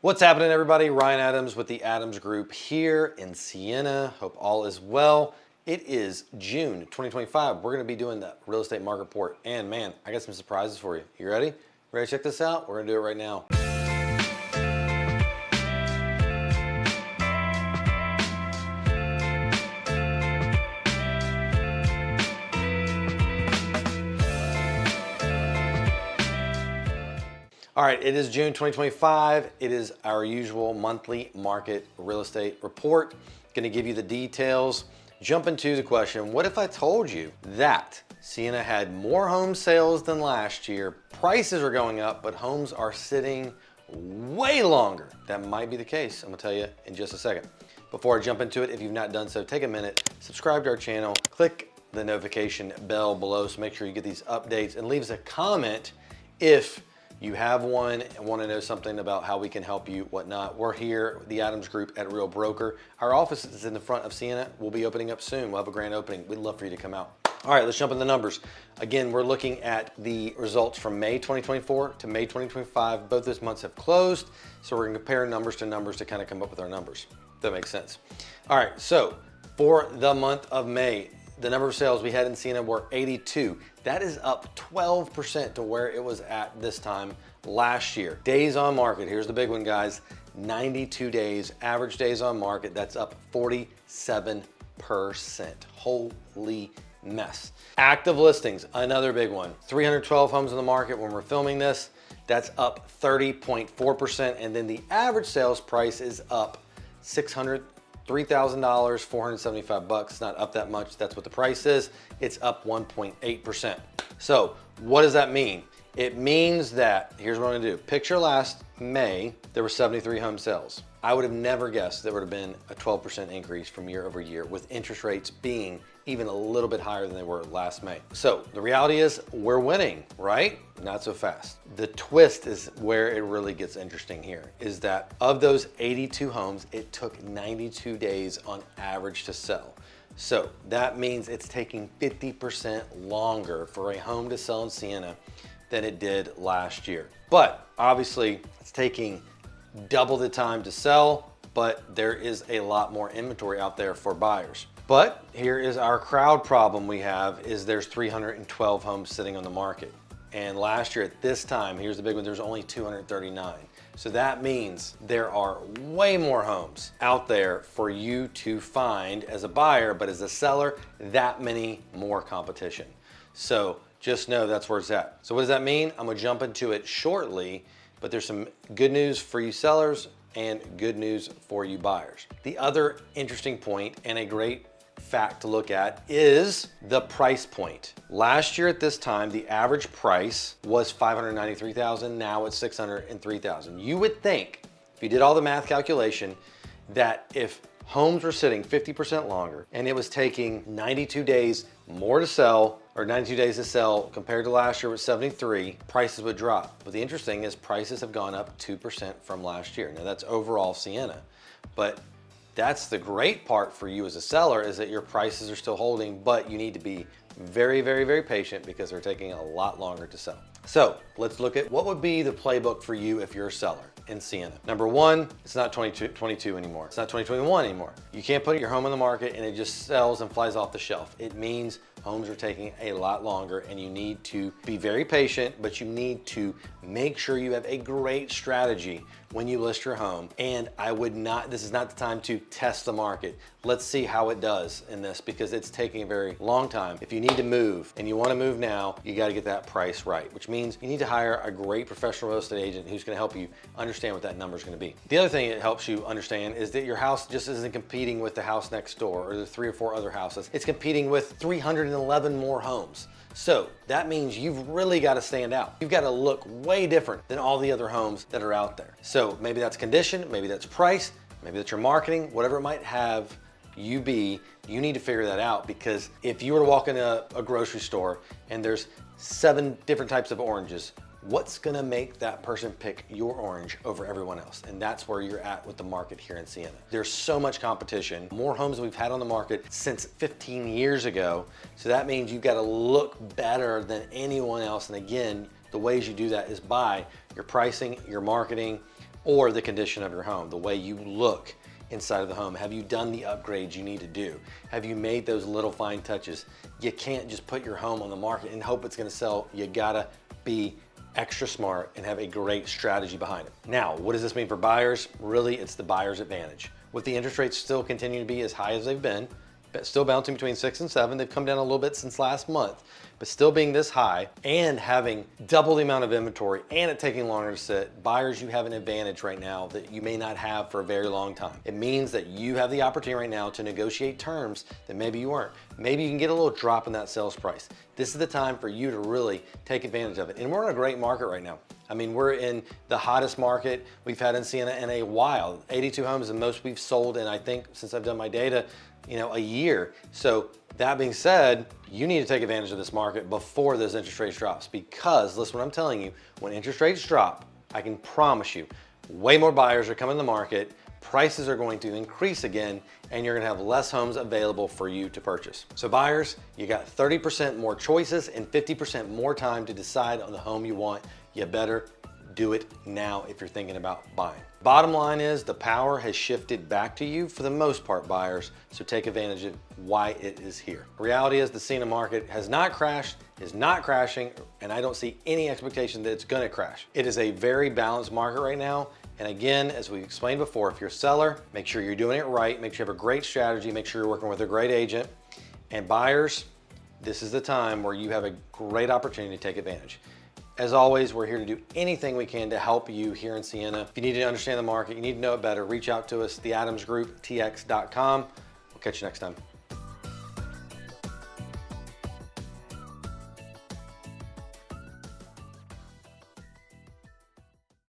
What's happening, everybody? Ryan Adams with the Adams Group here in Sienna. Hope all is well. It is June 2025. We're going to be doing the real estate market report. And man, I got some surprises for you. You ready? Ready to check this out? We're going to do it right now. All right, it is June 2025. It is our usual monthly market real estate report. Going to give you the details. Jump into the question, what if I told you that Sienna had more home sales than last year, prices are going up, but homes are sitting way longer? That might be the case. I'm gonna tell you in just a second. Before I jump into it, if you've not done so, take a minute, subscribe to our channel, click the notification bell below so make sure you get these updates, and leave us a comment if you have one and want to know something about how we can help you, whatnot. We're here, the Adams Group at Real Broker. Our office is in the front of Sienna. We'll be opening up soon. We'll have a grand opening. We'd love for you to come out. All right, let's jump in the numbers. Again, we're looking at the results from May 2024 to May 2025. Both those months have closed, so we're gonna compare numbers to numbers to kind of come up with our numbers. If that makes sense. All right, so for the month of May, the number of sales we had in Sienna were 82. That is up 12% to where it was at this time last year. Days on market, here's the big one, guys. 92 days, average days on market, that's up 47%. Holy mess. Active listings, another big one. 312 homes in the market when we're filming this. That's up 30.4%. And then the average sales price is up $3,000, 475 bucks. Not up that much. That's what the price is. It's up 1.8%. So what does that mean? It means that, here's what I'm gonna do. Picture last May, there were 73 home sales. I would have never guessed there would have been a 12% increase from year over year, with interest rates being even a little bit higher than they were last May. So the reality is we're winning, right? Not so fast. The twist is where it really gets interesting here, is that of those 82 homes, it took 92 days on average to sell. So that means it's taking 50% longer for a home to sell in Sienna than it did last year. But obviously it's taking double the time to sell, but there is a lot more inventory out there for buyers. But here is our crowd problem we have, is there's 312 homes sitting on the market. And last year at this time, here's the big one, there's only 239. So that means there are way more homes out there for you to find as a buyer, but as a seller, that many more competition. So just know that's where it's at. So what does that mean? I'm gonna jump into it shortly, but there's some good news for you sellers and good news for you buyers. The other interesting point and a great fact to look at is the price point. Last year at this time, the average price was $593,000. Now it's $603,000. You would think, if you did all the math calculation, that if homes were sitting 50% longer and it was taking 92 days more to sell, or 92 days to sell compared to last year with 73, prices would drop. But the interesting is prices have gone up 2% from last year. Now that's overall Sienna, but that's the great part for you as a seller, is that your prices are still holding, but you need to be very, very, very patient because they're taking a lot longer to sell. So let's look at what would be the playbook for you if you're a seller in Sienna. Number one, it's not 2022 anymore. It's not 2021 anymore. You can't put your home on the market and it just sells and flies off the shelf. It means homes are taking a lot longer, and you need to be very patient, but you need to make sure you have a great strategy when you list your home. And this is not the time to test the market. Let's see how it does in this, because it's taking a very long time. If you need to move and you want to move now, you got to get that price right, which means you need to hire a great professional real estate agent who's going to help you understand what that number is going to be. The other thing it helps you understand is that your house just isn't competing with the house next door or the 3 or 4 other houses. It's competing with 311 more homes. So that means you've really got to stand out. You've got to look way different than all the other homes that are out there. So maybe that's condition, maybe that's price, maybe that's your marketing, whatever it might have you be, you need to figure that out. Because if you were to walk into a grocery store and there's 7 different types of oranges, what's gonna make that person pick your orange over everyone else? And that's where you're at with the market here in Sienna. There's so much competition, more homes than we've had on the market since 15 years ago. So that means you've got to look better than anyone else. And again, the ways you do that is by your pricing, your marketing, or the condition of your home, the way you look inside of the home. Have you done the upgrades you need to do? Have you made those little fine touches? You can't just put your home on the market and hope it's gonna sell. You gotta be extra smart and have a great strategy behind it. Now, what does this mean for buyers? Really, it's the buyer's advantage. With the interest rates still continuing to be as high as they've been, but still bouncing between 6 and 7. They've come down a little bit since last month, but still being this high and having double the amount of inventory and it taking longer to sit, buyers, you have an advantage right now that you may not have for a very long time. It means that you have the opportunity right now to negotiate terms that maybe you weren't. Maybe you can get a little drop in that sales price. This is the time for you to really take advantage of it. And we're in a great market right now. I mean, we're in the hottest market we've had in Sienna in a while. 82 homes, the most we've sold in, I think, since I've done my data, a year. So that being said, you need to take advantage of this market before those interest rates drops, because listen what I'm telling you, when interest rates drop, I can promise you, way more buyers are coming to the market, prices are going to increase again, and you're gonna have less homes available for you to purchase. So buyers, you got 30% more choices and 50% more time to decide on the home you want. You better do it now if you're thinking about buying. Bottom line is the power has shifted back to you for the most part, buyers, so take advantage of why it is here. The reality is the Sienna market has not crashed, is not crashing, and I don't see any expectation that it's gonna crash. It is a very balanced market right now. And again, as we explained before, if you're a seller, make sure you're doing it right, make sure you have a great strategy, make sure you're working with a great agent. And buyers, this is the time where you have a great opportunity to take advantage. As always, we're here to do anything we can to help you here in Sienna. If you need to understand the market, you need to know it better, reach out to us, theadamsgrouptx.com. We'll catch you next time.